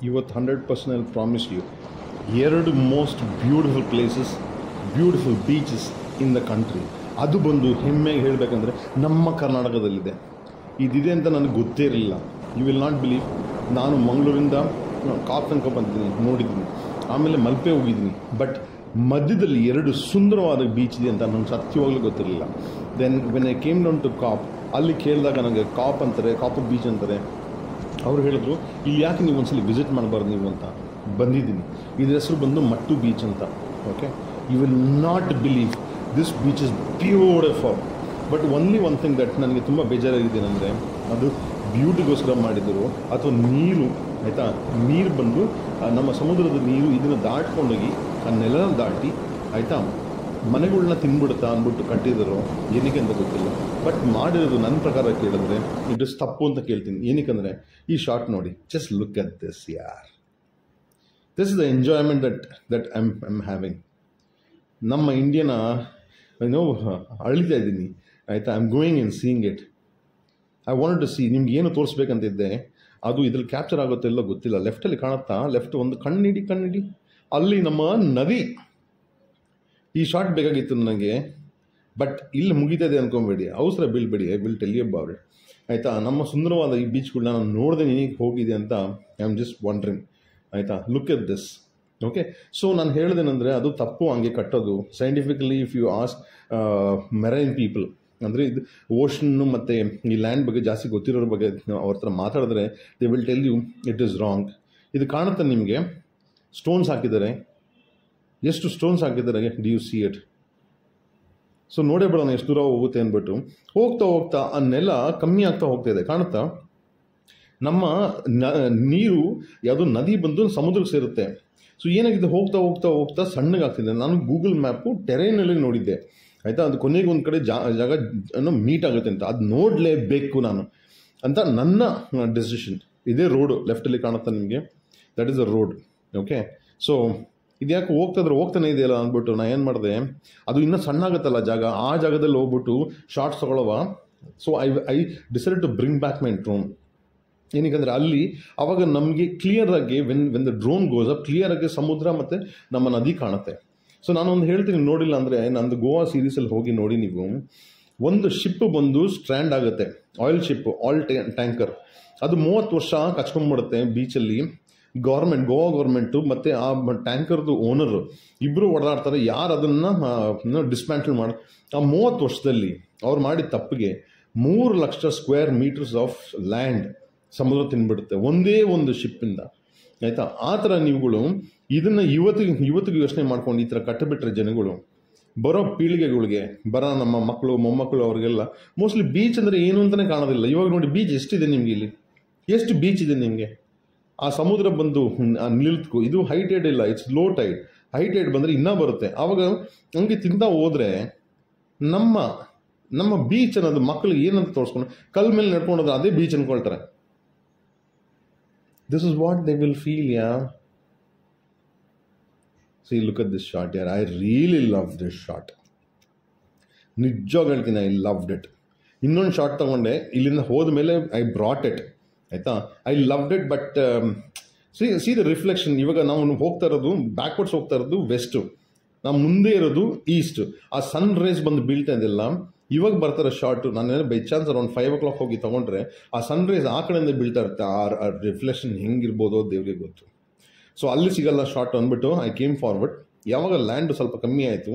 ಇವತ್ತು 100% I promise you, ಎರಡು most beautiful places, beautiful beaches in the country. ಅದು ಬಂದು ಹೆಮ್ಮೆಗೆ ಹೇಳಬೇಕಂದ್ರೆ ನಮ್ಮ ಕರ್ನಾಟಕದಲ್ಲಿದೆ. ಇದಿದೆ ಅಂತ ನನಗೆ ಗೊತ್ತೇ ಇರಲಿಲ್ಲ. You will not believe. ನಾನು ಮಂಗಳೂರಿಂದ ಕಾಪ್ ತನಕ ಬಂದಿದ್ದೀನಿ, ನೋಡಿದ್ದೀನಿ, ಆಮೇಲೆ ಮಲ್ಪೆ ಹೋಗಿದ್ದೀನಿ. ಬಟ್ ಮಧ್ಯದಲ್ಲಿ ಎರಡು ಸುಂದರವಾದ ಬೀಚ್ ಇದೆ ಅಂತ ನನಗೆ ಸತ್ಯವಾಗ್ಲೂ ಗೊತ್ತಿರಲಿಲ್ಲ. Then when I came down to Kaup, ಅಲ್ಲಿ ಕೇಳಿದಾಗ ನನಗೆ ಕಾಪ್ ಅಂತಾರೆ, ಕಾಪ್ ಬೀಚ್ ಅಂತಾರೆ. ಅವ್ರು ಹೇಳಿದ್ರು, ಇಲ್ಲಿ ಯಾಕೆ ನೀವು ಒಂದ್ಸಲಿ ವಿಸಿಟ್ ಮಾಡಬಾರ್ದು ನೀವು ಅಂತ. ಬಂದಿದ್ದೀನಿ. ಇದ್ರ ಹೆಸರು ಬಂದು ಮಟ್ಟು ಬೀಚ್ ಅಂತ. Okay, you will not believe, this beach is beautiful. But only one thing that ನನಗೆ ತುಂಬ ಬೇಜಾರಾಗಿದೆ ಅಂದರೆ, ಅದು ಬ್ಯೂಟಿಗೋಸ್ಕರ ಮಾಡಿದರು ಅಥವಾ ನೀರು, ಆಯಿತಾ, ನೀರು ಬಂದು ನಮ್ಮ ಸಮುದ್ರದ ನೀರು ಇದನ್ನು ದಾಟ್ಕೊಂಡೋಗಿ ಆ ನೆಲನ ದಾಟಿ, ಆಯಿತಾ, ಮನೆಗಳನ್ನ ತಿನ್ಬಿಡುತ್ತಾ ಅಂದ್ಬಿಟ್ಟು ಕಟ್ಟಿದರು. ಏನಕ್ಕೆ ಅಂತ ಗೊತ್ತಿಲ್ಲ. ಬಟ್ ಮಾಡಿರೋದು ನನ್ನ ಪ್ರಕಾರ ಕೇಳಿದ್ರೆ ಇಟ್ ಇಸ್ ತಪ್ಪು ಅಂತ ಕೇಳ್ತೀನಿ. ಏನಕ್ಕೆ ಈ ಶಾರ್ಟ್ ನೋಡಿ, ಜಸ್ಟ್ ಲುಕ್ ಅಟ್ ದಿಸ್ ಯಾರ್. This is the enjoyment that I am having. ನಮ್ಮ ಇಂಡಿಯನ ಏನೋ ಅಳಿತಾ ಇದ್ದೀನಿ, ಆಯಿತಾ. I am going in seeing it. I want to see. ನಿಮ್ಗೆ ಏನು ತೋರಿಸ್ಬೇಕಂತಿದ್ದೆ, ಅದು ಇದ್ರಲ್ಲಿ ಕ್ಯಾಪ್ಚರ್ ಆಗುತ್ತೆ ಎಲ್ಲೋ ಗೊತ್ತಿಲ್ಲ. ಲೆಫ್ಟಲ್ಲಿ ಕಾಣುತ್ತಾ, ಲೆಫ್ಟ್ ಒಂದು ಕಣ್ಣಿಡಿ, ಅಲ್ಲಿ ನಮ್ಮ ನದಿ. ಈ ಶಾರ್ಟ್ ಬೇಕಾಗಿತ್ತು ನನಗೆ, ಬಟ್ ಇಲ್ಲಿ ಮುಗಿತದೆ ಅಂದ್ಕೊಬೇಡಿ, ಅವಸರ ಬೀಳ್ಬೇಡಿ. I will tell you about it, ಆಯಿತಾ. ನಮ್ಮ ಸುಂದರವಾದ ಈ ಬೀಚ್ಗಳನ್ನ ನಾನು ನೋಡಿದೆ, ನೀನಿಗೆ ಹೋಗಿದೆ ಅಂತ ಐ ಆಮ್ ಜಸ್ಟ್ ವಂಡ್ರಿಂಗ್, ಆಯಿತಾ. Look at this. Okay, so ನಾನು ಹೇಳಿದೇನೆಂದರೆ ಅದು ತಪ್ಪು ಹಂಗೆ ಕಟ್ಟೋದು. Scientifically if you ask marine people, ಅಂದರೆ ಇದು ಓಷನ್ನು ಮತ್ತು ಈ ಲ್ಯಾಂಡ್ ಬಗ್ಗೆ ಜಾಸ್ತಿ ಗೊತ್ತಿರೋರ ಬಗ್ಗೆ ಅವ್ರ ಹತ್ರ ಮಾತಾಡಿದ್ರೆ they will tell you it is wrong. ಇದು ಕಾಣುತ್ತೆ ನಿಮಗೆ, ಸ್ಟೋನ್ಸ್ ಹಾಕಿದ್ದಾರೆ. ಎಷ್ಟು ಸ್ಟೋನ್ಸ್ ಹಾಕಿದ್ದಾರೆ, did you see it? So ನೋಡೇ ಬಿಡೋಣ ಎಷ್ಟು ದೂರ ಹೋಗುತ್ತೆ ಅಂದ್ಬಿಟ್ಟು. ಹೋಗ್ತಾ ಹೋಗ್ತಾ ಆ ನೆಲ ಕಮ್ಮಿ ಆಗ್ತಾ ಹೋಗ್ತಾ ಇದೆ, ಕಾಣುತ್ತಾ. ನಮ್ಮ ನೀರು ಯಾವುದೋ ನದಿ ಬಂದು ಸಮುದ್ರಕ್ಕೆ ಸೇರುತ್ತೆ. ಸೊ ಏನಾಗಿದೆ, ಹೋಗ್ತಾ ಹೋಗ್ತಾ ಹೋಗ್ತಾ ಸಣ್ಣಗಾಗ್ತಿದೆ. ನಾನು ಗೂಗಲ್ ಮ್ಯಾಪು ಟೆರೈನಲ್ಲಿ ನೋಡಿದ್ದೆ, ಆಯಿತಾ. ಅದು ಕೊನೆಗೆ ಒಂದು ಕಡೆ ಜಾಗ ಏನೋ ಮೀಟ್ ಆಗುತ್ತೆ ಅಂತ, ಅದು ನೋಡಲೇಬೇಕು ನಾನು ಅಂತ ನನ್ನ ಡೆಸಿಷನ್. ಇದೇ ರೋಡು ಲೆಫ್ಟಲ್ಲಿ ಕಾಣುತ್ತಾ ನಿಮಗೆ, that is a road. Okay, so ಇದ್ಯಾಕೆ ಹೋಗ್ತಾನೆ ಇದೆಯಲ್ಲ ಅಂದ್ಬಿಟ್ಟು ನಾನು ಏನು ಮಾಡಿದೆ, ಅದು ಇನ್ನೂ ಸಣ್ಣ ಆಗುತ್ತಲ್ಲ ಜಾಗ, ಆ ಜಾಗದಲ್ಲಿ ಹೋಗ್ಬಿಟ್ಟು ಶಾರ್ಟ್ಸ್ ತೊಗೊಳವ. So I decided to bring back my drone. ಏನಕ್ಕೆ ಅಲ್ಲಿ ಅವಾಗ ನಮಗೆ ಕ್ಲಿಯರಾಗಿ when the drone goes up, ಕ್ಲಿಯರಾಗಿ ಸಮುದ್ರ ಮತ್ತು ನಮ್ಮ ನದಿ ಕಾಣುತ್ತೆ. ಸೊ ನಾನೊಂದು ಹೇಳ್ತೀನಿ, ನೋಡಿಲ್ಲ ಅಂದರೆ ನಂದು ಗೋವಾ ಸೀರೀಸಲ್ಲಿ ಹೋಗಿ ನೋಡಿ ನೀವು. ಒಂದು ಶಿಪ್ ಬಂದು ಸ್ಟ್ರ್ಯಾಂಡ್ ಆಗುತ್ತೆ, ಆಯಿಲ್ ಶಿಪ್, ಆಯಿಲ್ ಟ್ಯಾಂಕರ್. ಅದು 30 ವರ್ಷ ಕಚ್ಕೊಂಡ್ಬಿಡುತ್ತೆ ಬೀಚಲ್ಲಿ. ಗೋವಾ ಗೌರ್ಮೆಂಟು ಮತ್ತು ಆ ಟ್ಯಾಂಕರ್ದು ಓನರು ಇಬ್ಬರು ಓಡಾಡ್ತಾರೆ. ಯಾರು ಅದನ್ನು ಡಿಸ್ಮ್ಯಾಂಟಲ್ ಮಾಡಿ, ಆ 30 ವರ್ಷದಲ್ಲಿ ಅವ್ರು ಮಾಡಿದ ತಪ್ಪಿಗೆ 3 lakh square metres of land ಸಮುದ್ರ ತಿನ್ಬಿಡುತ್ತೆ ಒಂದೇ ಒಂದು ಶಿಪ್ಪಿಂದ, ಆಯಿತಾ. ಆ ಥರ ನೀವುಗಳು ಇದನ್ನು ಇವತ್ತಿಗೆ ಯೋಚನೆ ಮಾಡ್ಕೊಂಡು ಈ ಥರ ಕಟ್ಟಿಬಿಟ್ರೆ ಜನಗಳು, ಬರೋ ಪೀಳಿಗೆಗಳಿಗೆ, ಬರೋ ನಮ್ಮ ಮಕ್ಕಳು ಮೊಮ್ಮಕ್ಕಳು ಅವ್ರಿಗೆಲ್ಲ ಮೋಸ್ಟ್ಲಿ ಬೀಚ್ ಅಂದರೆ ಏನು ಅಂತಲೇ ಕಾಣೋದಿಲ್ಲ. ಇವಾಗ ನೋಡಿ ಬೀಚ್ ಎಷ್ಟಿದೆ ನಿಮಗೆ, ಇಲ್ಲಿ ಎಷ್ಟು ಬೀಚ್ ಇದೆ ನಿಮಗೆ. ಆ ಸಮುದ್ರ ಬಂದು ನಿಲ್ತ್ಕು, ಇದು ಹೈಟೈಡ್ ಇಲ್ಲ, ಇಟ್ಸ್ ಲೋ ಟೈಡ್. ಹೈಟೈಡ್ ಬಂದರೆ ಇನ್ನೂ ಬರುತ್ತೆ. ಆವಾಗ ಹಂಗೆ ತಿಂತಾ ಹೋದರೆ ನಮ್ಮ ಬೀಚ್ ಅನ್ನೋದು ಮಕ್ಕಳಿಗೆ ಏನಂತ ತೋರಿಸ್ಕೊಂಡು ಕಲ್ ಮೇಲೆ ನಡ್ಕೊಂಡೋದ್ರೆ ಅದೇ ಬೀಚ್ ಅನ್ಕೊಳ್ತಾರೆ. This is what they will feel. See, look at this shot here. I really love this shot. ನಿಜವಾಗಿ ಹೇಳ್ತೀನಿ, ಐ ಲವ್ಡ್ ಇಟ್. ಇನ್ನೊಂದು ಶಾಟ್ ತೊಗೊಂಡೆ, ಇಲ್ಲಿಂದ ಹೋದ ಮೇಲೆ ಐ ಬ್ರಾಟ್ ಇಟ್, ಆಯಿತಾ. I loved it. But C the reflection. ಇವಾಗ ನಾವು ಹೋಗ್ತಾ ಇರೋದು ಬ್ಯಾಕ್ವರ್ಡ್ಸ್, ಹೋಗ್ತಾ ಇರೋದು ವೆಸ್ಟು, ನಾವು ಮುಂದೆ ಇರೋದು ಈಸ್ಟ್. ಆ ಸನ್ ರೇಸ್ ಬಂದು ಬೀಳ್ತಾ ಇದೆಲ್ಲ ಇವಾಗ ಬರ್ತಾರೆ ಶಾರ್ಟು. ನಾನು ಬೈ ಚಾನ್ಸ್ ಅರೌಂಡ್ 5 o'clock ಹೋಗಿ ತೊಗೊಂಡ್ರೆ ಆ ಸನ್ ರೇಸ್ ಆ ಕಡೆಯಿಂದ ಬೀಳ್ತಾ ಇರುತ್ತೆ. ಆ ರಿಫ್ಲೆಕ್ಷನ್ ಹೆಂಗಿರ್ಬೋದೋ ದೇವ್ರಿಗೆ ಗೊತ್ತು. ಸೊ ಅಲ್ಲಿ ಸಿಗಲ್ಲ ಶಾರ್ಟ್ ಅಂದ್ಬಿಟ್ಟು ಐ ಕೇಮ್ ಫಾರ್ವರ್ಡ್. ಯಾವಾಗ ಲ್ಯಾಂಡ್ ಸ್ವಲ್ಪ ಕಮ್ಮಿ ಆಯಿತು,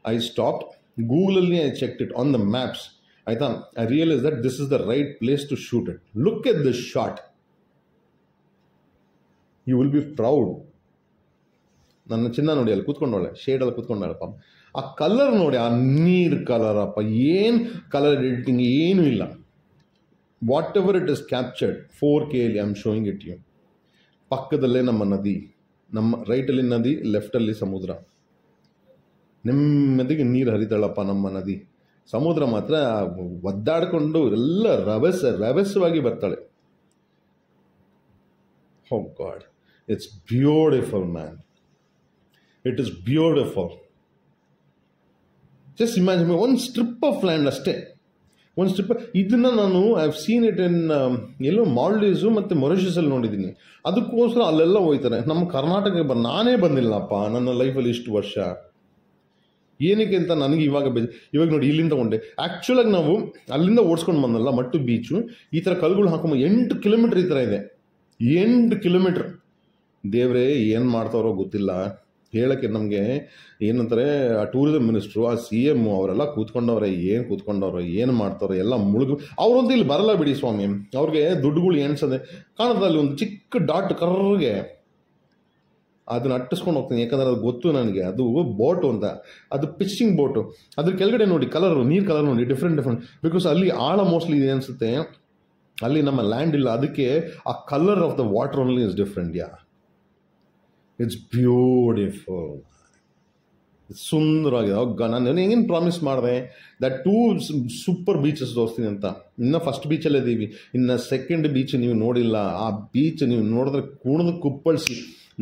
ಐ ಸ್ಟಾಪ್ಡ್. ಗೂಗಲಲ್ಲಿ I checked it on the maps, ಆಯಿತಾ. I realise that this is the right place to shoot it. Look at this shot, you will be proud. ನನ್ನ ಚಿನ್ನ ನೋಡಿ, ಅಲ್ಲಿ ಕೂತ್ಕೊಂಡವಳೆ, ಶೇಡಲ್ಲಿ ಕೂತ್ಕೊಂಡಳಪ್ಪ. ಆ ಕಲರ್ ನೋಡಿ, ಆ ನೀರು ಕಲರ್ ಅಪ್ಪ, ಏನು ಕಲರ್ ಎಡಿಟಿಂಗ್ ಏನೂ ಇಲ್ಲ. Whatever it is captured 4K I am showing it you. ಪಕ್ಕದಲ್ಲೇ ನಮ್ಮ ನದಿ, ನಮ್ಮ ರೈಟಲ್ಲಿ ನದಿ, ಲೆಫ್ಟಲ್ಲಿ ಸಮುದ್ರ. ನೆಮ್ಮದಿಗೆ ನೀರು ಹರಿತಾಳಪ್ಪ ನಮ್ಮ ನದಿ. ಸಮುದ್ರ ಮಾತ್ರ ಒದ್ದಾಡಿಕೊಂಡು ಎಲ್ಲ ರಭಸವಾಗಿ ಬರ್ತಾಳೆ. Oh God, it's beautiful, man. It is beautiful. Just imagine one strip of land ಅಷ್ಟೇ, ಒಂದು ಸ್ಟ್ರಿಪ್. ಇದನ್ನು ನಾನು I have seen it in yellow Maldives ಮತ್ತು ಮೊರಿಷಿಯಸಲ್ಲಿ ನೋಡಿದ್ದೀನಿ. ಅದಕ್ಕೋಸ್ಕರ ಅಲ್ಲೆಲ್ಲ ಹೋಗ್ತಾರೆ. ನಮ್ಮ ಕರ್ನಾಟಕಕ್ಕೆ ನಾನೇ ಬಂದಿಲ್ಲಪ್ಪ ನನ್ನ ಲೈಫಲ್ಲಿ ಇಷ್ಟು ವರ್ಷ. ಏನಕ್ಕೆ ಅಂತ ನನಗೆ ಇವಾಗ ನೋಡಿ ಇಲ್ಲಿಂದ ತಗೊಂಡೆ. ಆ್ಯಕ್ಚುಲಾಗಿ ನಾವು ಅಲ್ಲಿಂದ ಓಡಿಸ್ಕೊಂಡು ಬಂದಲ್ಲ ಮಟ್ಟು ಬೀಚು, ಈ ಥರ ಕಲ್ಗಳು ಹಾಕೊಂಬ 8 ಕಿಲೋಮೀಟ್ರ್ ಈ ಥರ ಇದೆ. 8 ಕಿಲೋಮೀಟ್ರ್. ದೇವ್ರೇ ಏನು ಮಾಡ್ತಾರೋ ಗೊತ್ತಿಲ್ಲ. ಹೇಳೋಕ್ಕೆ ನಮಗೆ ಏನಂತಾರೆ, ಆ ಟೂರಿಸಂ ಮಿನಿಸ್ಟ್ರು, ಆ CM ಅವರೆಲ್ಲ ಕೂತ್ಕೊಂಡವ್ರೆ, ಏನು ಮಾಡ್ತಾರೋ ಎಲ್ಲ ಮುಳುಗು. ಅವರಂತೂ ಇಲ್ಲಿ ಬರಲ್ಲ ಬಿಡಿ ಸ್ವಾಮಿ. ಅವ್ರಿಗೆ ದುಡ್ಡುಗಳು ಎಣ್ಸದೆ ಕಾಣುತ್ತೆ. ಅಲ್ಲಿ ಒಂದು ಚಿಕ್ಕ ಡಾಟ್ ಕರ್ರಿಗೆ ಅದನ್ನ ಅಟ್ಟಿಸ್ಕೊಂಡು ಹೋಗ್ತೀನಿ. ಯಾಕಂದರೆ ಅದು ಗೊತ್ತು ನನಗೆ, ಅದು ಬೋಟು ಅಂತ, ಅದು ಫಿಶಿಂಗ್ ಬೋಟು. ಅದ್ರ ಕೆಳಗಡೆ ನೋಡಿ ಕಲರು, ನೀರು ಕಲರ್ ನೋಡಿ ಡಿಫ್ರೆಂಟ್. ಬಿಕಾಸ್ ಅಲ್ಲಿ ಆಳ ಮೋಸ್ಟ್ಲಿ ಇದೆ ಅನಿಸುತ್ತೆ. ಅಲ್ಲಿ ನಮ್ಮ ಲ್ಯಾಂಡ್ ಇಲ್ಲ, ಅದಕ್ಕೆ ಆ colour of the water only is different. It's beautiful, ಸುಂದರವಾಗಿದೆ. ನಾನು ಹೆಂಗೇನು ಪ್ರಾಮಿಸ್ ಮಾಡಿದೆ ದಟ್ 2 ಸೂಪರ್ ಬೀಚಸ್ ತೋರಿಸ್ತೀನಿ ಅಂತ. ಇನ್ನು ಫಸ್ಟ್ ಬೀಚಲ್ಲೇ ಇದ್ದೀವಿ, ಇನ್ನು ಸೆಕೆಂಡ್ ಬೀಚ್ ನೀವು ನೋಡಿಲ್ಲ. ಆ ಬೀಚ್ ನೀವು ನೋಡಿದ್ರೆ ಕುಣಿದು ಕುಪ್ಪಳಿಸಿ.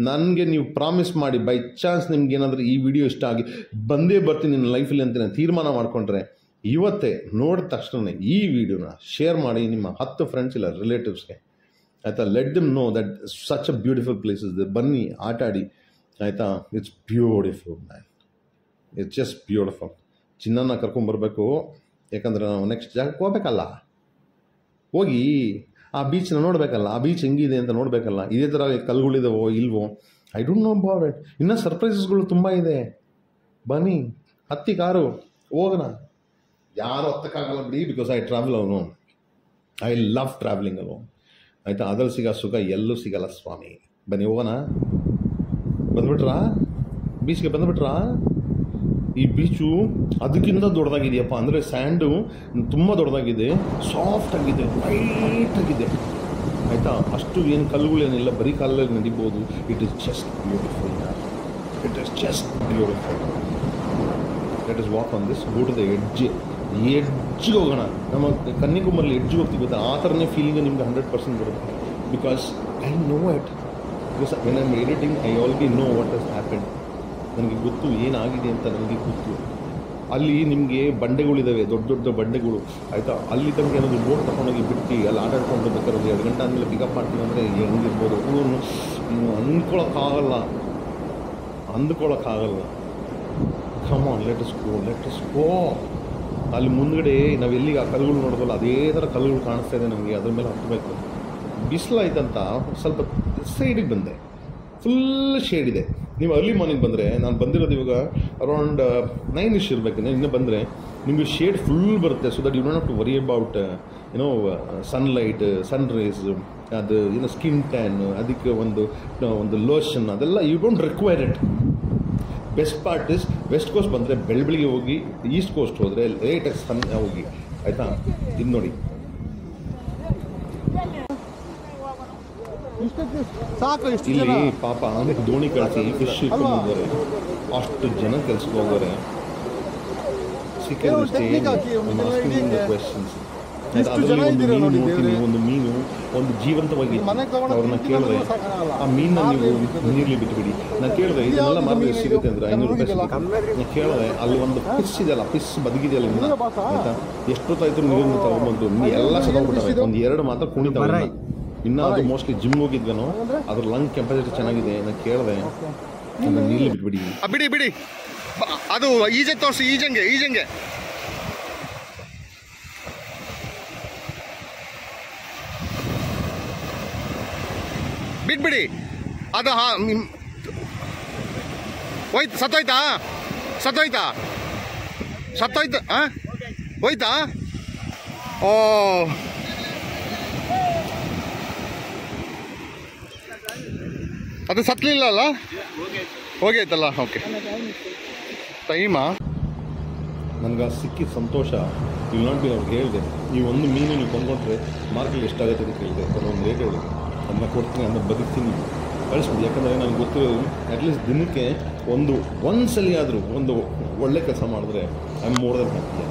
ನನಗೆ ನೀವು ಪ್ರಾಮಿಸ್ ಮಾಡಿ ಬೈ ಚಾನ್ಸ್ ನಿಮ್ಗೆ ಏನಾದರೂ ಈ ವಿಡಿಯೋ ಇಷ್ಟ ಆಗಿ ಬಂದೇ ಬರ್ತೀನಿ ನನ್ನ ಲೈಫಲ್ಲಿ ಅಂತ ನಾನು ತೀರ್ಮಾನ ಮಾಡಿಕೊಂಡ್ರೆ, ಇವತ್ತೇ ನೋಡಿದ ತಕ್ಷಣ ಈ ವಿಡಿಯೋನ ಶೇರ್ ಮಾಡಿ ನಿಮ್ಮ 10 ಫ್ರೆಂಡ್ಸ್ ಇಲ್ಲ ರಿಲೇಟಿವ್ಸ್ಗೆ, ಆಯಿತಾ. Let them know that such a beautiful places. ಬನ್ನಿ ಆಟಾಡಿ, ಆಯಿತಾ. It's beautiful man, it's just beautiful. ಚಿನ್ನನ ಕರ್ಕೊಂಬರ್ಬೇಕು, ಯಾಕಂದರೆ ನಾವು ನೆಕ್ಸ್ಟ್ ಜಾಗಕ್ಕೆ ಹೋಗ್ಬೇಕಲ್ಲ. ಹೋಗಿ ಆ ಬೀಚ್ನ ನೋಡಬೇಕಲ್ಲ, ಆ ಬೀಚ್ ಹೆಂಗಿದೆ ಅಂತ ನೋಡಬೇಕಲ್ಲ. ಇದೇ ಥರ ಕಲ್ಗಳಿದಾವೋ ಇಲ್ವೋ, I don't know about it. ಇನ್ನೂ ಸರ್ಪ್ರೈಸಸ್ಗಳು ತುಂಬ ಇದೆ. ಬನ್ನಿ, ಹತ್ತಿ ಕಾರು ಹೋಗೋಣ. ಯಾರು ಹತ್ತಕ್ಕಾಗಲ್ಲ ಬಿಡಿ, ಬಿಕಾಸ್ ಐ ಟ್ರಾವೆಲ್ ಅವನು. ಐ ಲವ್ ಟ್ರಾವೆಲಿಂಗ್ ಅಲೋನ್, ಆಯಿತಾ. ಅದ್ರಲ್ಲಿ ಸಿಗೋ ಸುಖ ಎಲ್ಲೂ ಸಿಗಲ್ಲ ಸ್ವಾಮಿ. ಬನ್ನಿ ಹೋಗೋಣ. ಬಂದುಬಿಟ್ರಾ ಬೀಚ್ಗೆ? ಬಂದುಬಿಟ್ರಾ? ಈ ಬೀಚು ಅದಕ್ಕಿಂತ ದೊಡ್ಡದಾಗಿದೆಯಪ್ಪ. ಅಂದರೆ ಸ್ಯಾಂಡು ತುಂಬ ದೊಡ್ಡದಾಗಿದೆ, ಸಾಫ್ಟ್ ಆಗಿದೆ, ಲೈಟ್ ಆಗಿದೆ, ಆಯಿತಾ. ಅಷ್ಟು ಏನು ಕಲ್ಲುಗಳೇನಿಲ್ಲ, ಬರೀ ಕಾಲಲ್ಲಿ ನಡಿಬೋದು. It is just beautiful. It is just beautiful. Let us walk on this, go to the ಎಡ್ಜ್ಗೆ ಹೋಗೋಣ. ನಮ್ಮ ಕನ್ಯಾಕುಮಾರಿಲಿ ಎಡ್ಜ್ಗೆ ಹೋಗ್ತೀವಿ ಗೊತ್ತಾ, ಆ ಥರನೇ ಫೀಲಿಂಗ್ ನಿಮ್ಗೆ 100% ಬರುತ್ತೆ. Because I know it. Because when I am editing I already know what has happened. ನನಗೆ ಗೊತ್ತು ಏನಾಗಿದೆ ಅಂತ, ನನಗೆ ಗೊತ್ತು. ಅಲ್ಲಿ ನಿಮಗೆ ಬಂಡೆಗಳಿದ್ದಾವೆ, ದೊಡ್ಡ ದೊಡ್ಡ ಬಂಡೆಗಳು, ಆಯಿತಾ. ಅಲ್ಲಿ ತನಕ ಏನಾದರೂ ಬೋಟ್ ತಗೊಂಡೋಗಿ ಬಿಟ್ಟು ಅಲ್ಲಿ ಆಟಾಡ್ಕೊಂಡು ಬೇಕಾದ್ರೆ 2 ಗಂಟೆ ಆದಮೇಲೆ ಪಿಕಪ್ ಮಾಡ್ತೀನಿ ಅಂದರೆ ಹೆಂಗಿರ್ಬೋದು ಅಂದ್ಕೊಳ್ಳೋಕ್ಕಾಗಲ್ಲ. Come on, let us go. ಅಲ್ಲಿ ಮುಂದ್ಗಡೆ ನಾವು ಎಲ್ಲಿಗೆ ಆ ಕಲ್ಲುಗಳು ನೋಡೋದಲ್ಲ, ಅದೇ ಥರ ಕಲ್ಲುಗಳು ಕಾಣಿಸ್ತಾ ಇದೆ ನಮಗೆ. ಅದ್ರ ಮೇಲೆ ಹತ್ತಬೇಕು. ಬಿಸಿಲಾಯ್ತಂತ ಸ್ವಲ್ಪ ಸೈಡಿಗೆ ಬಂದೆ, ಫುಲ್ ಶೇಡ್ ಇದೆ. ನೀವು ಅರ್ಲಿ ಮಾರ್ನಿಂಗ್ ಬಂದರೆ, ನಾನು ಬಂದಿರೋದು ಇವಾಗ ಅರೌಂಡ್ 9-ish ಇರಬೇಕು. ಇನ್ನೂ ಬಂದರೆ ನಿಮಗೆ ಶೇಡ್ ಫುಲ್ ಬರುತ್ತೆ. So that you don't have to worry about sunlight, sun rays, ಅದು ಸ್ಕಿನ್ ಟ್ಯಾನ್, ಅದಕ್ಕೆ ಒಂದು ಲೋಷನ್, ಅದೆಲ್ಲ you don't require it. Best part is west coast ಬಂದರೆ ಬೆಳಗ್ಗೆ ಹೋಗಿ, ಈಸ್ಟ್ ಕೋಸ್ಟ್ ಹೋದರೆ ಲೇಟಾಗಿ ಸನ್ ಹೋಗಿ, ಆಯಿತಾ. ಇದು ನೋಡಿ, ಇಲ್ಲಿ ಪಾಪ ದೋಣಿ ಕಳಿಸಿ ಫಿಶ್ ಇಟ್ಕೊಂಡು ಹೋಗೋರೆ, ಅಷ್ಟು ಜನ ಕೆಲ್ಸಕ್ಕೆ ಹೋಗೋರೆ. ಕ್ವೆಶನ್ಸ್ ಅದರಲ್ಲಿ ಒಂದು ಮೀನು ಒಂದು ಜೀವಂತವಾಗಿ ಅವ್ರನ್ನ ಕೇಳಿದ್ರೆ, ಆ ಮೀನನ್ನ ನೀವು ನೀರಲ್ಲಿ ಬಿಟ್ಟುಬಿಡಿ. ನಾನು ಕೇಳಿದೆ ಇದನ್ನೆಲ್ಲ ಮಾರ್ಕೆಟ್ ಸಿಗುತ್ತೆ ಅಂದರೆ 500 ರೂಪಾಯಿ ಸಿಗುತ್ತೆ. ನಾನು ಕೇಳಿದೆ ಅಲ್ಲಿ ಒಂದು ಫಿಶ್ ಇದೆಯಲ್ಲ, ಫಿಶ್ ಬದುಕಿದೆಯಲ್ಲ ಇನ್ನು, ಆಯಿತಾ. ಎಷ್ಟೊತ್ತಾಯ್ತು ನೀರನ್ನು ತಗೊಂಡ್ಬಂದು ಎಲ್ಲ ಸತ್ತೋಗ್ಬಿಟ್ಟವೆ. ಒಂದು 2 ಮಾತ್ರ ಕುಣಿತಾವೆ. ಇನ್ನೂ ಅದು ಮೋಸ್ಟ್ಲಿ ಜಿಮ್ ಹೋಗಿದ್ವೇನೋ, ಅದ್ರ ಲಂಗ್ ಕೆಪಾಸಿಟಿ ಚೆನ್ನಾಗಿದೆ. ನಾನು ಕೇಳಿದೆ ನೀರಲ್ಲಿ ಬಿಟ್ಬಿಡಿ. ಬಿಡಿ ಅದು ಈಜೆ ತೋರಿಸಿ, ಈಜಂಗೆ ಬಿಟ್ಬಿಡಿ. ಅದು ಹೋಯ್ತು, ಸತ್ತೋಯ್ತಾ ಹೋಯ್ತಾ? ಓ, ಅದು ಸತ್ತಲಿಲ್ಲ ಅಲ್ಲ, ಹೋಗೈತಲ್ಲ. ಓಕೆ, ಟೈಮಾ ನನಗೆ ಸಿಕ್ಕಿದ ಸಂತೋಷ ಇಲ್ಲಿ ನೋಡಿ. ಅವ್ರಿಗೆ ಹೇಳಿದೆ, ನೀವು ಒಂದು ಮೀನು ನೀವು ಕೊಂಡ್ಕೊಂಡ್ರೆ ಮಾರ್ಕೆಟ್ ಎಷ್ಟಾಗುತ್ತೆ ಅಂತ ಕೇಳಿದೆ. ಒಂದು ರೇಟ್ ಹೇಳಿ, ಅದನ್ನ ಕೊಡ್ತೀನಿ, ಅದನ್ನ ಬದುಕ್ತೀನಿ, ಕಳಿಸ್ಬಿಡಿ. ಯಾಕಂದರೆ ನನಗೆ ಗೊತ್ತಿರೋದು ಅಟ್ಲೀಸ್ಟ್ ದಿನಕ್ಕೆ ಒಂದ್ಸಲಿ ಆದರೂ ಒಂದು ಒಳ್ಳೆ ಕೆಲಸ ಮಾಡಿದ್ರೆ I am more than happy.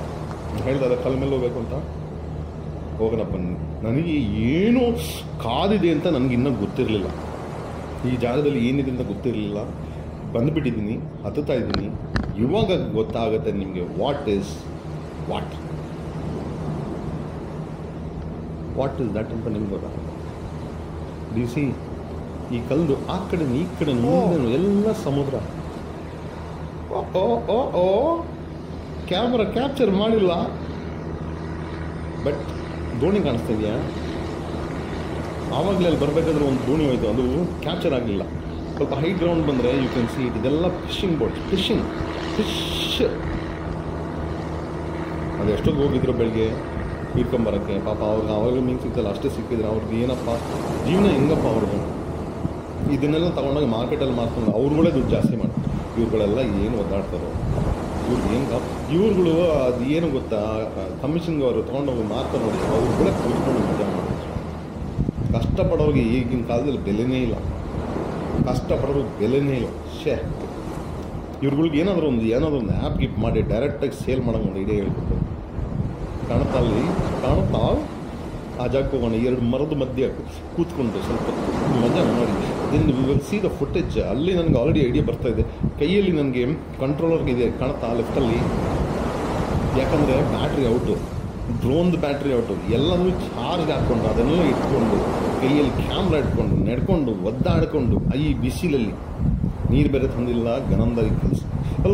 ಹೇಳಿದಾಗ ಕಲ್ ಮೇಲೆ ಹೋಗ್ಬೇಕು ಅಂತ ಹೋಗೋಣ ಬನ್ನಿ. ನನಗೆ ಏನು ಕಾದಿದೆ ಅಂತ ನನಗಿನ್ನೂ ಗೊತ್ತಿರಲಿಲ್ಲ. ಈ ಜಾಗದಲ್ಲಿ ಏನಿದೆ ಅಂತ ಗೊತ್ತಿರಲಿಲ್ಲ. ಬಂದುಬಿಟ್ಟಿದ್ದೀನಿ, ಹತ್ತುತ್ತಾ ಇದ್ದೀನಿ. ಇವಾಗ ಗೊತ್ತಾಗುತ್ತೆ ನಿಮಗೆ what is what. What is that ಅಂತ ನಿಮ್ಗೆ ಗೊತ್ತಾ? ಡಿ ಸಿ ಈ ಕಲ್ದು ಆ ಕಡೆ ಈ ಕಡೆ ಮುಂದೆ ಎಲ್ಲ ಸಮುದ್ರ. ಓ ಓ ಓ ಕ್ಯಾಮ್ರಾ ಕ್ಯಾಪ್ಚರ್ ಮಾಡಿಲ್ಲ, ಬಟ್ ದೋಣಿ ಕಾಣಿಸ್ತಾ ಇದೆಯಾ? ಆವಾಗಲೇ ಅಲ್ಲಿ ಬರಬೇಕಾದ್ರೆ ಒಂದು ದೋಣಿ ಹೋಯ್ತು, ಅದು ಕ್ಯಾಪ್ಚರ್ ಆಗಲಿಲ್ಲ. ಸ್ವಲ್ಪ ಹೈ ಗ್ರೌಂಡ್ ಬಂದರೆ ಯು ಕ್ಯಾನ್ ಸಿ ಇಟ್. ಇದೆಲ್ಲ ಫಿಶಿಂಗ್ ಬೋಟ್, ಫಿಶ್ ಅದು ಎಷ್ಟೊತ್ತು ಹೋಗಿದ್ರು ಬೆಳಗ್ಗೆ ಇಟ್ಕೊಂಬರೋಕ್ಕೆ. ಪಾಪ ಅವ್ರಿಗೆ ಆವಾಗಲೂ ಮೀನು ಸಿಗ್ತಲ್ಲ, ಅಷ್ಟೇ ಸಿಕ್ಕಿದ್ರೆ ಅವ್ರಿಗೆ ಏನಪ್ಪ ಜೀವನ ಹೆಂಗಪ್ಪ ಅವ್ರದ್ದು. ಇದನ್ನೆಲ್ಲ ತೊಗೊಂಡೋಗಿ ಮಾರ್ಕೆಟಲ್ಲಿ ಮಾರ್ಕೊಂಡು ಅವ್ರುಗಳೇ ದುಡ್ಡು ಜಾಸ್ತಿ ಮಾಡ್ತಾರೆ. ಇವ್ರುಗಳೆಲ್ಲ ಏನು ಒದ್ದಾಡ್ತಾರೋ, ಇವ್ರಿಗೆ ಏನು ಇವ್ರುಗಳು ಅದು ಏನು ಗೊತ್ತಾ, ಕಮಿಷನ್ಗೆ ಅವರು ತೊಗೊಂಡೋಗಿ ಮಾರ್ತಾರೆ ನೋಡಿ, ಅವ್ರುಗಳೇ ಕೂತ್ಕೊಂಡು ಮಜಾ ಮಾಡೋದು. ಕಷ್ಟಪಡೋರಿಗೆ ಈಗಿನ ಕಾಲದಲ್ಲಿ ಬೆಲೆನೇ ಇಲ್ಲ, ಕಷ್ಟಪಡೋರಿಗೆ ಬೆಲೆನೇ ಇಲ್ಲ. ಇವ್ರುಗಳಿಗೆ ಏನಾದರೂ ಒಂದು ಆ್ಯಪ್ ಗಿಫ್ಟ್ ಮಾಡಿ ಡೈರೆಕ್ಟಾಗಿ ಸೇಲ್ ಮಾಡೋಂಗೆ ಒಂದು ಐಡಿಯಾ ಹೇಳ್ಕೊಟ್ಟು ಕಾಣುತ್ತಾ, ಅಲ್ಲಿ ಕಾಣುತ್ತಾ ಆ ಜಾಗಕ್ಕೆ ಹೋಗೋಣ, 2 ಮರದ ಮಧ್ಯೆ ಕೂತ್ಕೊಂಡು ಸ್ವಲ್ಪ ಮಜಾ ಮಾಡಿ. Then we will see the footage. ಅಲ್ಲಿ ನನಗೆ ಆಲ್ರೆಡಿ ಐಡಿಯಾ ಬರ್ತಾ ಇದೆ. ಕೈಯಲ್ಲಿ ನನಗೆ ಕಂಟ್ರೋಲರ್ ಇದೆ ಕಾಣುತ್ತಾ ಲೆಫ್ಟಲ್ಲಿ, ಯಾಕಂದರೆ ಬ್ಯಾಟ್ರಿ ಔಟು, ಡ್ರೋನ್ದು ಬ್ಯಾಟ್ರಿ ಔಟು. ಎಲ್ಲನೂ ಚಾರ್ಜ್ ಹಾಕ್ಕೊಂಡು ಅದನ್ನೆಲ್ಲ ಇಟ್ಕೊಂಡು ಕೈಯಲ್ಲಿ ಕ್ಯಾಮ್ರಾ ಇಟ್ಕೊಂಡು ನಡ್ಕೊಂಡು ಒದ್ದಾಡಿಕೊಂಡು ಈ ಬಿಸಿಲಲ್ಲಿ, ನೀರು ಬೇರೆ ತಂದಿಲ್ಲ, ಗನಂದಾರಿ ಕೆಲಸ.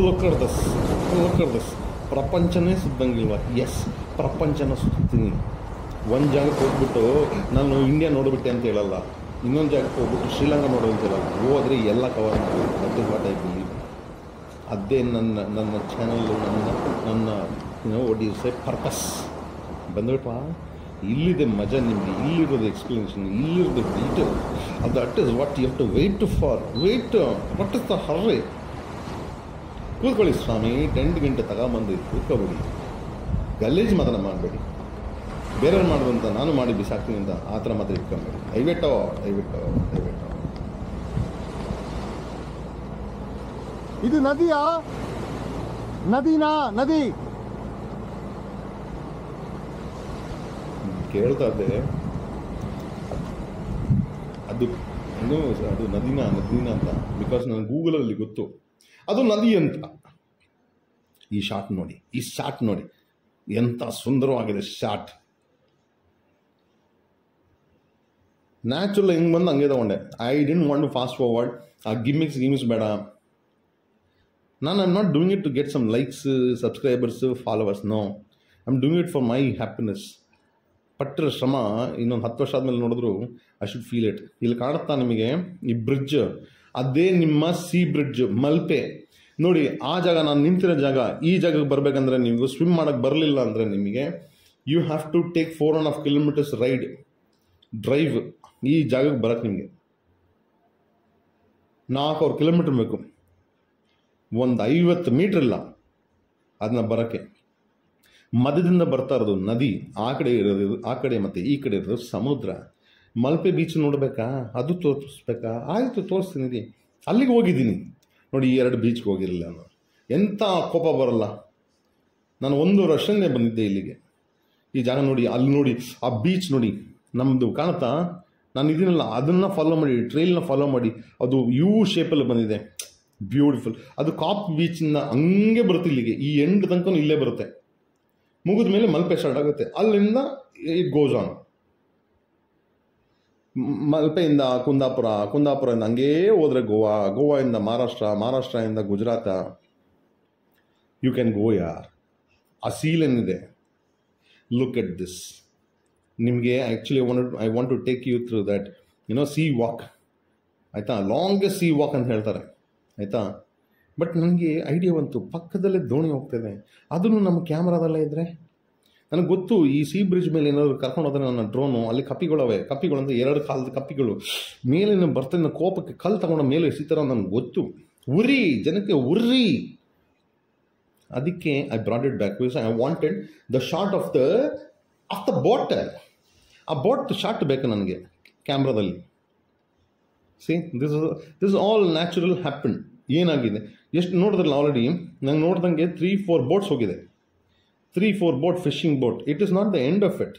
ಲೊಕ್ಕರ್ದಸ್ ಪ್ರಪಂಚನೇ ಸುತ್ತಂಗಿಲ್ವ? ಎಸ್, ಪ್ರಪಂಚನ ಸುತ್ತೀನಿ. ಒಂದು ಜಾಗಕ್ಕೆ ಹೋಗ್ಬಿಟ್ಟು ನಾನು ಇಂಡಿಯಾ ನೋಡಿಬಿಟ್ಟೆ ಅಂತ ಹೇಳಲ್ಲ, ಇನ್ನೊಂದು ಜಾಗಕ್ಕೆ ಹೋಗ್ಬಿಟ್ಟು ಶ್ರೀಲಂಕಾ ನೋಡೋ ಅಂತ ಹೇಳಲ್ಲ. ಹೋದರೆ ಎಲ್ಲ ಕವರ್ ಮಾಡಿ. That is what I believe. ಅದೇ ನನ್ನ ಚಾನಲ್ಲು, ನನ್ನ ವಾಟ್ ಈಸ್ ಎ ಪರ್ಪಸ್. ಬಂದ್ಬಿಟ್ವಾ, ಇಲ್ಲಿದೆ ಮಜಾ ನಿಮಗೆ, ಇಲ್ಲಿರೋದು ಎಕ್ಸ್ಪ್ಲನೇಷನ್, ಇಲ್ಲಿರೋದು detail. That is what you have to wait for. What is the hurry? ಕೂತ್ಕೊಳ್ಳಿ ಸ್ವಾಮಿ, 10 ಗಂಟೆ ತಗೊಂಬಂದು ಕೂತ್ಕೊಬೇಡಿ, ಗಲೀಜು ಮಾತ್ರ ಮಾಡಬೇಡಿ. ಬೇರೆಯವ್ರು ಮಾಡೋದಂತ ನಾನು ಮಾಡಿ ಬಿಸಾಕ್ತೀನಿ ಅಂತ ಆ ಥರ ಮಾತ್ರ ಇಟ್ಕೊಂಬೇಡಿ. ದಯವಿಟ್ಟು. ಇದು ನದಿಯಾ? ನದಿ ಕೇಳ್ತಾ ಇದ್ದೆ, ಅದು ನದಿನ ಅಂತ. ಬಿಕಾಸ್ ನನಗೆ ಗೂಗಲಲ್ಲಿ ಗೊತ್ತು ಅದು ನದಿ ಅಂತ. ಈ ಶಾಟ್ ನೋಡಿ ಎಂಥ ಸುಂದರವಾಗಿದೆ ಶಾಟ್. ನ್ಯಾಚುರಲ್ ಹೆಂಗೆ ಬಂದು ಹಂಗೆ ತಗೊಂಡೆ. I didn't want to fast forward. ಆ ಗಿಮಿಕ್ಸ್ ಬೇಡ. ನಾನು I am not doing it to get some likes, subscribers, followers. No, I am doing it for my happiness. ಪಟ್ಟರ ಶ್ರಮ ಇನ್ನೊಂದು 10 ವರ್ಷ ಆದಮೇಲೆ ನೋಡಿದ್ರು ಐ ಶುಡ್ ಫೀಲ್ ಇಟ್. ಇಲ್ಲಿ ಕಾಣುತ್ತಾ ನಿಮಗೆ ಈ ಬ್ರಿಡ್ಜ್? ಅದೇ ನಿಮ್ಮ ಸಿ ಬ್ರಿಡ್ಜ್, ಮಲ್ಪೆ. ನೋಡಿ ಆ ಜಾಗ, ನಾನು ನಿಂತಿರೋ ಜಾಗ. ಈ ಜಾಗಕ್ಕೆ ಬರಬೇಕಂದ್ರೆ ನೀವು ಸ್ವಿಮ್ ಮಾಡೋಕ್ಕೆ ಬರಲಿಲ್ಲ ಅಂದರೆ ನಿಮಗೆ you have to take 4.5 kilometres drive ಈ ಜಾಗಕ್ಕೆ ಬರೋಕ್ಕೆ. ನಿಮಗೆ 4 ಕಿಲೋಮೀಟರ್ ಬೇಕು, ಒಂದು 50 ಮೀಟ್ರ್ ಇಲ್ಲ ಅದನ್ನ ಬರೋಕ್ಕೆ. ಮಧ್ಯದಿಂದ ಬರ್ತಾ ಇರೋದು ನದಿ, ಆ ಕಡೆ ಮತ್ತು ಈ ಕಡೆ ಇರೋದು ಸಮುದ್ರ. ಮಲ್ಪೆ ಬೀಚ್ ನೋಡಬೇಕಾ? ಅದು ತೋರಿಸ್ಬೇಕಾ? ಆಯಿತು, ತೋರಿಸ್ತೀನಿ. ಅಲ್ಲಿಗೆ ಹೋಗಿದ್ದೀನಿ ನೋಡಿ, 2 ಬೀಚ್ಗೆ ಹೋಗಿರಲಿಲ್ಲ ನಾನು. ಎಂಥ ಕೋಪ ಬರಲ್ಲ. ನಾನು 1 ವರ್ಷನೇ ಬಂದಿದ್ದೆ ಇಲ್ಲಿಗೆ. ಈ ಜಾಗ ನೋಡಿ, ಅಲ್ಲಿ ನೋಡಿ, ಆ ಬೀಚ್ ನೋಡಿ, ನಮ್ಮದು ಕಾಣುತ್ತಾ? ನಾನು ಇದನ್ನೆಲ್ಲ ಅದನ್ನು ಫಾಲೋ ಮಾಡಿ, ಟ್ರೈಲ್ನ ಫಾಲೋ ಮಾಡಿ, ಅದು ಯು ಶೇಪಲ್ಲಿ ಬಂದಿದೆ. ಬ್ಯೂಟಿಫುಲ್. ಅದು ಕಾಪ್ ಬೀಚಿಂದ ಹಂಗೆ ಬರುತ್ತೆ ಇಲ್ಲಿಗೆ, ಈ ಎಂಡ್ ತನಕ ಇಲ್ಲೇ ಬರುತ್ತೆ. ಮುಗಿದ ಮೇಲೆ ಮಲ್ಪೆ ಸ್ಟಾರ್ಟ್ ಆಗುತ್ತೆ. ಅಲ್ಲಿಂದ ಇಟ್ ಗೋಸ್ ಆನ್. ಮಲ್ಪೆಯಿಂದ ಕುಂದಾಪುರದಿಂದ ಹಂಗೇ ಹೋದರೆ ಗೋವಾದಿಂದ ಮಹಾರಾಷ್ಟ್ರದಿಂದ ಗುಜರಾತ. ಯು ಕ್ಯಾನ್ ಗೋ ಯಾರ್. ಆ ಸೀಲ್ ಏನಿದೆ, ಲುಕ್ ಎಟ್ ದಿಸ್. ನಿಮಗೆ actually I want to take you through that sea walk, ಆಯಿತಾ? ಲಾಂಗೆಸ್ಟ್ ಸಿ ವಾಕ್ ಅಂತ ಹೇಳ್ತಾರೆ, ಆಯಿತಾ? ಬಟ್ ನನಗೆ ಐಡಿಯಾ ಬಂತು, ಪಕ್ಕದಲ್ಲೇ ದೋಣಿ ಹೋಗ್ತಾಯಿದೆ, ಅದನ್ನು ನಮ್ಮ ಕ್ಯಾಮ್ರಾದಲ್ಲೇ ಇದ್ದರೆ. ನನಗೆ ಗೊತ್ತು ಈ ಸಿ ಬ್ರಿಡ್ಜ್ ಮೇಲೆ ಏನಾದರೂ ಕರ್ಕೊಂಡು ಹೋದರೆ ನನ್ನ ಡ್ರೋನು, ಅಲ್ಲಿ ಕಪ್ಪಿಗಳು ಅಂತ 2 ಕಾಲದ ಕಪ್ಪಿಗಳು ಮೇಲಿನ ಬರ್ತಾಯಿನ ಕೋಪಕ್ಕೆ ಕಲ್ಲು ತಗೊಂಡು ಮೇಲೆ ಎಸಿತಾರ ನನಗೆ ಗೊತ್ತು. ಜನಕ್ಕೆ ಉರ್ರಿ. ಅದಕ್ಕೆ I brought it back. I wanted the shot of the boat. ಆ ಬೋಟ್ ಶಾರ್ಟ್ ಬೇಕು ನನಗೆ ಕ್ಯಾಮ್ರಾದಲ್ಲಿ. See, this all natural happen. ಏನಾಗಿದೆ ಎಷ್ಟು ನೋಡಿದ್ರಲ್ಲ, ಆಲ್ರೆಡಿ ನಂಗೆ ನೋಡ್ದಂಗೆ 3-4 ಬೋಟ್ಸ್ ಹೋಗಿದೆ. 3-4 boat, fishing boat. It is not the end of it.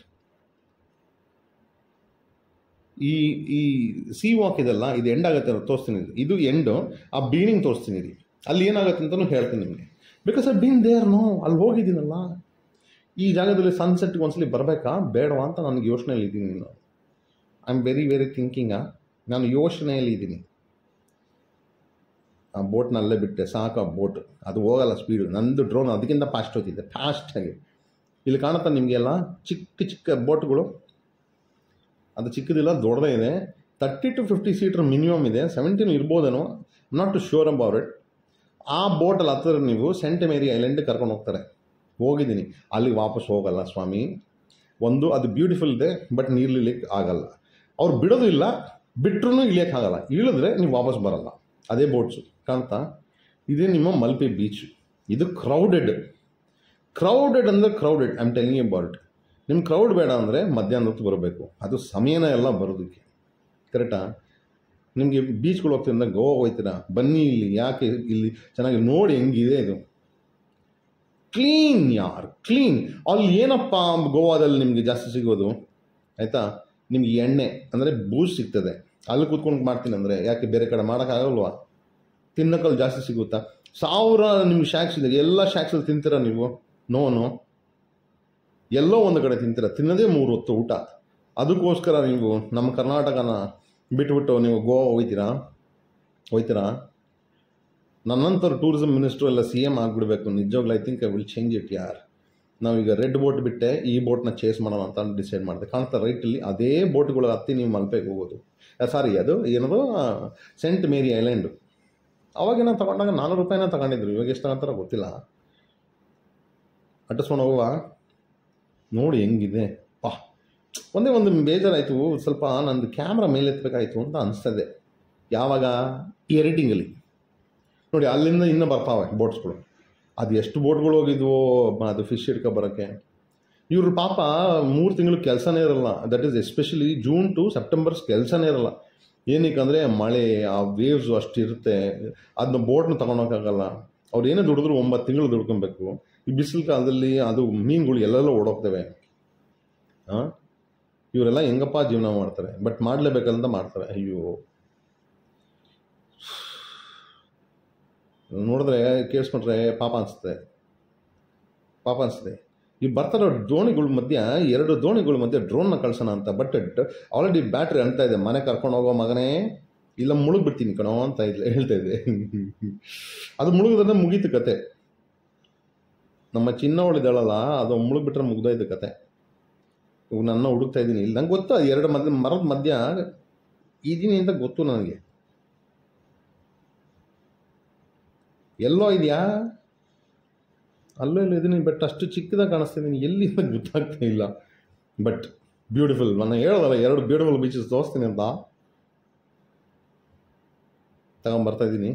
ಈ ಸಿ ವಾಕ್ ಇದೆಲ್ಲ, ಇದು ಎಂಡ್ ಆಗುತ್ತೆ ಅಂತ ತೋರಿಸ್ತೀನಿ. ಇದು ಎಂಡು, ಆ ಬೀನಿಂಗ್ ತೋರಿಸ್ತೀನಿ. ಅಲ್ಲಿ ಏನಾಗುತ್ತೆ ಅಂತಲೂ ಹೇಳ್ತೀನಿ ನಿಮಗೆ. Because I been there. ಅಲ್ಲಿ ಹೋಗಿದ್ದೀನಲ್ಲ. ಈ ಜಾಗದಲ್ಲಿ ಸನ್ಸೆಟ್ಗೆ ಒಂದ್ಸಲಿ ಬರಬೇಕಾ ಬೇಡವಾ ಅಂತ ನನಗೆ ಯೋಚನೆಯಲ್ಲಿ ಇದ್ದೀನಿ. ನಾನು ಐ ಆಮ್ ವೆರಿ ವೆರಿ ಥಿಂಕಿಂಗಾ, ನಾನು ಯೋಚನೆಯಲ್ಲಿ ಇದ್ದೀನಿ. ಆ ಬೋಟ್ನ ಅಲ್ಲೇ ಬಿಟ್ಟೆ ಸಾಕು. ಆ ಬೋಟ್ ಅದು ಹೋಗಲ್ಲ ಸ್ಪೀಡು, ನಂದು ಡ್ರೋನ್ ಅದಕ್ಕಿಂತ ಫಾಸ್ಟ್ ಹೋಗ್ತಿದ್ದೆ, ಫಾಸ್ಟಾಗಿ. ಇಲ್ಲಿ ಕಾಣುತ್ತಾ ನಿಮಗೆಲ್ಲ ಚಿಕ್ಕ ಚಿಕ್ಕ ಬೋಟ್ಗಳು, ಅದು ಚಿಕ್ಕದಿಲ್ಲ ದೊಡ್ಡದೇ ಇದೆ. 30 to 50 ಸೀಟರ್ ಮಿನಿಮಮ್ ಇದೆ, 17 ಇರ್ಬೋದೇನೋ, not too sure about it. ಆ ಬೋಟಲ್ಲಿ ಹತ್ತಿರ ನೀವು ಸೆಂಟ್ ಮೇರಿ ಐಲ್ಯಾಂಡ್ ಕರ್ಕೊಂಡು ಹೋಗ್ತಾರೆ. ಹೋಗಿದ್ದೀನಿ, ಅಲ್ಲಿ ವಾಪಸ್ ಹೋಗಲ್ಲ ಸ್ವಾಮಿ. ಒಂದು ಅದು ಬ್ಯೂಟಿಫುಲ್ ಇದೆ, ಬಟ್ ನೀರ್ಲಿಕ್ಕೆ ಆಗಲ್ಲ. ಅವ್ರು ಬಿಡೋದು ಇಲ್ಲ, ಬಿಟ್ಟರೂ ಇಳಿಯೋಕ್ಕಾಗಲ್ಲ. ಇಳಿದ್ರೆ ನೀವು ವಾಪಸ್ ಬರಲ್ಲ. ಅದೇ ಬೋಟ್ಸು ಕಾಣ್ತಾ, ಇದೇ ನಿಮ್ಮ ಮಲ್ಪೆ ಬೀಚ್. ಇದು ಕ್ರೌಡೆಡ್ ಅಂದರೆ crowded. I am telling you about. ನಿಮ್ಮ ಕ್ರೌಡ್ ಬೇಡ ಅಂದರೆ ಮಧ್ಯಾಹ್ನ ಹೊತ್ತು ಬರಬೇಕು, ಅದು ಸಮಯನೇ ಎಲ್ಲ ಬರೋದಕ್ಕೆ. ಕರೆಕ್ಟಾ? ನಿಮಗೆ ಬೀಚ್ಗಳು ಹೋಗ್ತಿರಂದ ಗೋವಾ ಹೋಗ್ತೀರಾ, ಬನ್ನಿ ಇಲ್ಲಿ. ಯಾಕೆ ಇಲ್ಲಿ ಚೆನ್ನಾಗಿ ನೋಡಿ ಹೆಂಗಿದೆ ಇದು, ಕ್ಲೀನ್ ಯಾರ್ ಕ್ಲೀನ್. ಅಲ್ಲಿ ಏನಪ್ಪ ಗೋವಾದಲ್ಲಿ ನಿಮಗೆ ಜಾಸ್ತಿ ಸಿಗೋದು ಆಯಿತಾ, ನಿಮ್ಗೆ ಎಣ್ಣೆ ಅಂದರೆ ಬೂಜ್ ಸಿಗ್ತದೆ. ಅಲ್ಲಿ ಕೂತ್ಕೊಂಡು ಮಾಡ್ತೀನಿ ಅಂದರೆ ಯಾಕೆ ಬೇರೆ ಕಡೆ ಮಾಡೋಕ್ಕಾಗಲ್ವಾ? ತಿನ್ನೋಕಲ್ಲಿ ಜಾಸ್ತಿ ಸಿಗುತ್ತಾ? 1000 ನಿಮ್ಗೆ ಶ್ಯಾಕ್ಸ್ ಇದೆ, ಎಲ್ಲ ಶ್ಯಾಕ್ಸಲ್ಲಿ ತಿಂತೀರಾ ನೀವು? ನೋ, ಎಲ್ಲೋ ಒಂದು ಕಡೆ ತಿಂತೀರ. ತಿನ್ನೋದೇ 3 ಹೊತ್ತು ಊಟ. ಅದಕ್ಕೋಸ್ಕರ ನೀವು ನಮ್ಮ ಕರ್ನಾಟಕನ ಬಿಟ್ಬಿಟ್ಟು ನೀವು ಗೋವಾ ಹೋಯ್ತೀರಾ? ನನ್ನಂಥವ್ರು ಟೂರಿಸಂ ಮಿನಿಸ್ಟ್ರು ಎಲ್ಲ CM ಆಗಿಬಿಡ್ಬೇಕು ನಿಜವಾಗ್ಲೂ. I think I will change it ಯಾರ್. ನಾವೀಗ ರೆಡ್ ಬೋಟ್ ಬಿಟ್ಟೆ, ಈ ಬೋಟ್ನ ಚೇಸ್ ಮಾಡೋಣ ಅಂತ ಡಿಸೈಡ್ ಮಾಡಿದೆ. ಕಾಣ್ತಾ ರೈಟಲ್ಲಿ ಅದೇ ಬೋಟ್ಗಳು ಹತ್ತಿ ನೀವು ಮಲ್ಪೆಗೆ ಹೋಗೋದು. ಸಾರಿ, ಅದು ಏನದು ಸೆಂಟ್ ಮೇರಿ ಐಲ್ಯಾಂಡು. ಅವಾಗೇನೋ ತಗೊಂಡಾಗ 400 ರೂಪಾಯಿನ ತಗೊಂಡಿದ್ರು, ಇವಾಗ ಎಷ್ಟು ತಗೊಂತಾರ ಗೊತ್ತಿಲ್ಲ. ಅಟ್ಟಿಸ್ಕೊಂಡು ಹೋಗುವ. ನೋಡಿ ಹೆಂಗಿದೆ ಪಾ. ಒಂದೇ ಒಂದು ಬೇಜಾರಾಯಿತು, ಸ್ವಲ್ಪ ನಂದು ಕ್ಯಾಮ್ರಾ ಮೇಲೆ ಎತ್ತಬೇಕಾಯಿತು ಅಂತ ಅನಿಸ್ತದೆ. ಯಾವಾಗ ಎಡಿಟಿಂಗಲ್ಲಿ ನೋಡಿ, ಅಲ್ಲಿಂದ ಇನ್ನೂ ಬರ್ತಾವೆ ಬೋಟ್ಸ್ಗಳು. ಅದು ಎಷ್ಟು ಬೋಟ್ಗಳು ಹೋಗಿದ್ವೋ ಅದು ಫಿಶ್ ಹಿಡ್ಕೊಬರೋಕ್ಕೆ. ಇವರು ಪಾಪ 3 ತಿಂಗಳು ಕೆಲಸನೇ ಇರಲ್ಲ. That is especially June to Septembers ಕೆಲಸನೇ ಇರಲ್ಲ. ಏನಕ್ಕೆ ಮಳೆ, ಆ ವೇವ್ಸು ಅಷ್ಟಿರುತ್ತೆ, ಅದನ್ನ ಬೋಟ್ನ ತೊಗೊಳಕ್ಕಾಗಲ್ಲ. ಅವ್ರು ಏನೇ ದುಡಿದ್ರು 9 ತಿಂಗಳು ದುಡ್ಕೊಬೇಕು. ಈ ಬಿಸಿಲು ಕಾಲದಲ್ಲಿ ಅದು ಮೀನುಗಳು ಎಲ್ಲೆಲ್ಲ ಓಡೋಗ್ತವೆ. ಇವರೆಲ್ಲ ಹೆಂಗಪ್ಪ ಜೀವನ ಮಾಡ್ತಾರೆ, ಬಟ್ ಮಾಡಲೇಬೇಕಂತ ಮಾಡ್ತಾರೆ. ಅಯ್ಯೋ, ನೋಡಿದ್ರೆ ಕೇಳಿಸ್ಕೊಂಡ್ರೆ ಪಾಪ ಅನಿಸುತ್ತೆ. ಈ ಬರ್ತಾರೋ ದೋಣಿಗಳ ಮಧ್ಯ 2 ದೋಣಿಗಳ ಮಧ್ಯೆ ಡ್ರೋನ್ನ ಕಳ್ಸೋಣ ಅಂತ. ಬಟ್ ಆಲ್ರೆಡಿ ಬ್ಯಾಟ್ರಿ ಅಣ್ತಾ ಇದೆ. ಮನೆ ಕರ್ಕೊಂಡು ಹೋಗೋ ಮಗನೇ, ಇಲ್ಲ ಮುಳುಗ್ಬಿಡ್ತೀನಿ ಕಣೋ ಅಂತ ಹೇಳ್ತಾ ಇದೆ. ಅದು ಮುಳುಗಿದ್ರೆ ಮುಗೀತು ಕತೆ. ನಮ್ಮ ಚಿನ್ನವಳಿದಾಳಲ್ಲ, ಅದು ಮುಳುಗ್ಬಿಟ್ರೆ ಮುಗ್ದೋಯ್ತು ಕತೆ. ಇವಾಗ ನನ್ನ ಹುಡುಕ್ತಾ ಇದ್ದೀನಿ. ಇಲ್ಲಿ ನಂಗೆ ಗೊತ್ತಾ, 2 ಮರದ ಮಧ್ಯ ಇದ್ದೀನಿ ಅಂತ ಗೊತ್ತು ನನಗೆ. ಎಲ್ಲೋ ಇದೆಯಾ? ಅಲ್ಲೋ ಇದೀನಿ, ಬಟ್ ಅಷ್ಟು ಚಿಕ್ಕದಾಗಿ ಕಾಣಿಸ್ತಿದ್ದೀನಿ. ಎಲ್ಲಿ ಅಂತ ಗೊತ್ತಾಗ್ತಾ ಇಲ್ಲ. But beautiful. ನಾನು ಹೇಳೋದಲ್ಲ 2 ಬ್ಯೂಟಿಫುಲ್ ಬೀಚಸ್ ತೋರಿಸ್ತೀನಿ ಅಂತ ತಗೊಂಬರ್ತಾ ಇದ್ದೀನಿ.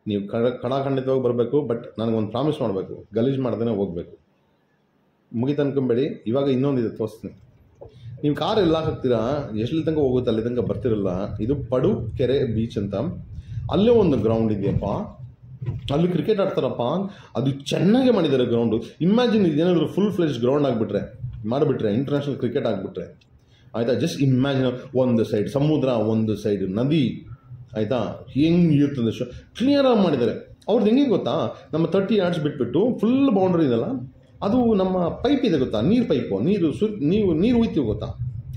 ನೀವು ಖಂಡಿತವಾಗಿ ಬರಬೇಕು. ಬಟ್ ನನಗೊಂದು ಪ್ರಾಮಿಸ್ ಮಾಡಬೇಕು, ಗಲೀಜು ಮಾಡ್ದೇ ಹೋಗಬೇಕು. ಮುಗಿತು ಅನ್ಕೊಂಬೇಡಿ. ಇವಾಗ ಇನ್ನೊಂದಿದೆ ತೋರಿಸ್ತೀನಿ. ನೀವು ಕಾರ್ ಎಲ್ಲ ಹಾಕ್ತೀರಾ, ಎಷ್ಟಲ್ಲಿ ತನಕ ಹೋಗುತ್ತೆ ಅಲ್ಲಿ ತನಕ ಬರ್ತಿರಲ್ಲ. ಇದು ಪಡು ಕೆರೆ ಬೀಚ್ ಅಂತ. ಅಲ್ಲೇ ಒಂದು ಗ್ರೌಂಡ್ ಇದೆಯಪ್ಪ, ಅಲ್ಲಿ ಕ್ರಿಕೆಟ್ ಆಡ್ತಾರಪ್ಪ. ಅದು ಚೆನ್ನಾಗೇ ಮಾಡಿದ್ದಾರೆ ಗ್ರೌಂಡು. ಇಮ್ಯಾಜಿನ್ ಇದೇನಾದರೂ ಫುಲ್ ಫ್ಲೆಜ್ ಗ್ರೌಂಡ್ ಮಾಡಿಬಿಟ್ರೆ ಇಂಟರ್ನ್ಯಾಷನಲ್ ಕ್ರಿಕೆಟ್ ಆಗಿಬಿಟ್ರೆ ಆಯಿತಾ. ಜಸ್ಟ್ ಇಮ್ಯಾಜಿನ್, ಒಂದು ಸೈಡ್ ಸಮುದ್ರ, ಒಂದು ಸೈಡ್ ನದಿ, ಆಯಿತಾ. ಹೆಂಗೆ ಇರ್ತದೆ ಕ್ಲಿಯರಾಗಿ ಮಾಡಿದ್ದಾರೆ. ಅವ್ರದ್ದು ಹೆಂಗೆ ಗೊತ್ತಾ, ನಮ್ಮ 30 yards ಬಿಟ್ಬಿಟ್ಟು ಫುಲ್ ಬೌಂಡ್ರಿ ಇದೆಲ್ಲ, ಅದು ನಮ್ಮ ಪೈಪ್ ಇದೆ ಗೊತ್ತಾ, ನೀರು ಪೈಪು, ನೀರು ಉಯ್ತೀವಿ ಗೊತ್ತಾ,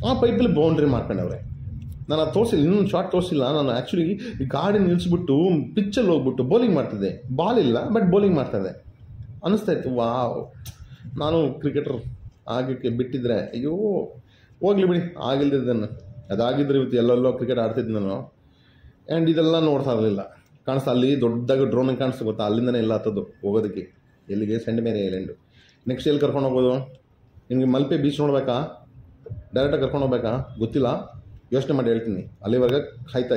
ಆ ಪೈಪಲ್ಲಿ ಬೌಂಡ್ರಿ ಮಾಡ್ಕೊಂಡವ್ರೆ. ನಾನು ಅದು ತೋರಿಸಿಲ್ಲ, ಇನ್ನೊಂದು ಶಾರ್ಟ್ ತೋರಿಸಿಲ್ಲ. ನಾನು ಆ್ಯಕ್ಚುಲಿ ಈ ಗಾಡಿ ನಿಲ್ಲಿಸ್ಬಿಟ್ಟು ಪಿಚ್ಚಲ್ಲಿ ಹೋಗ್ಬಿಟ್ಟು ಬೌಲಿಂಗ್ ಮಾಡ್ತಿದ್ದೆ. ಬಾಲ್ ಇಲ್ಲ, ಬಟ್ ಬೌಲಿಂಗ್ ಮಾಡ್ತಾಯಿದ್ದೆ. ಅನ್ನಿಸ್ತಾ ಇತ್ತು, ವಾವ್, ನಾನು ಕ್ರಿಕೆಟರ್ ಆಗಕ್ಕೆ ಬಿಟ್ಟಿದ್ರೆ ಅಯ್ಯೋ ಹೋಗ್ಲಿ ಬಿಡಿ, ಆಗಿಲ್ದಿದ್ದನ್ನು. ಅದಾಗಿದ್ದರೆ ಇವತ್ತು ಎಲ್ಲೆಲ್ಲೋ ಕ್ರಿಕೆಟ್ ಆಡ್ತಿದ್ದೆ ನಾನು. ಆ್ಯಂಡ್ ಇದೆಲ್ಲ ನೋಡ್ತಾ ಇರಲಿಲ್ಲ. ಕಾಣಿಸ್ತಾ ಅಲ್ಲಿ ದೊಡ್ಡದಾಗಿ ಡ್ರೋನಿಗೆ ಕಾಣಿಸ್ತಾ ಗೊತ್ತಾ, ಅಲ್ಲಿಂದನೇ ಎಲ್ಲ ಹತ್ತೋದು ಹೋಗೋದಕ್ಕೆ. ಎಲ್ಲಿಗೆ? ಸೆಂಟ್ ಮೇರಿ ಐಲ್ಯಾಂಡು. ನೆಕ್ಸ್ಟ್ ಎಲ್ಲಿ ಕರ್ಕೊಂಡು ಹೋಗೋದು? ನಿಮಗೆ ಮಲ್ಪೆ ಬೀಚ್ ನೋಡಬೇಕಾ, ಡೈರೆಕ್ಟಾಗಿ ಕರ್ಕೊಂಡು ಹೋಗ್ಬೇಕಾ ಗೊತ್ತಿಲ್ಲ, ಯೋಚನೆ ಮಾಡಿ ಹೇಳ್ತೀನಿ. ಅಲ್ಲಿವರೆಗೆ ಕಾಯ್ತಾ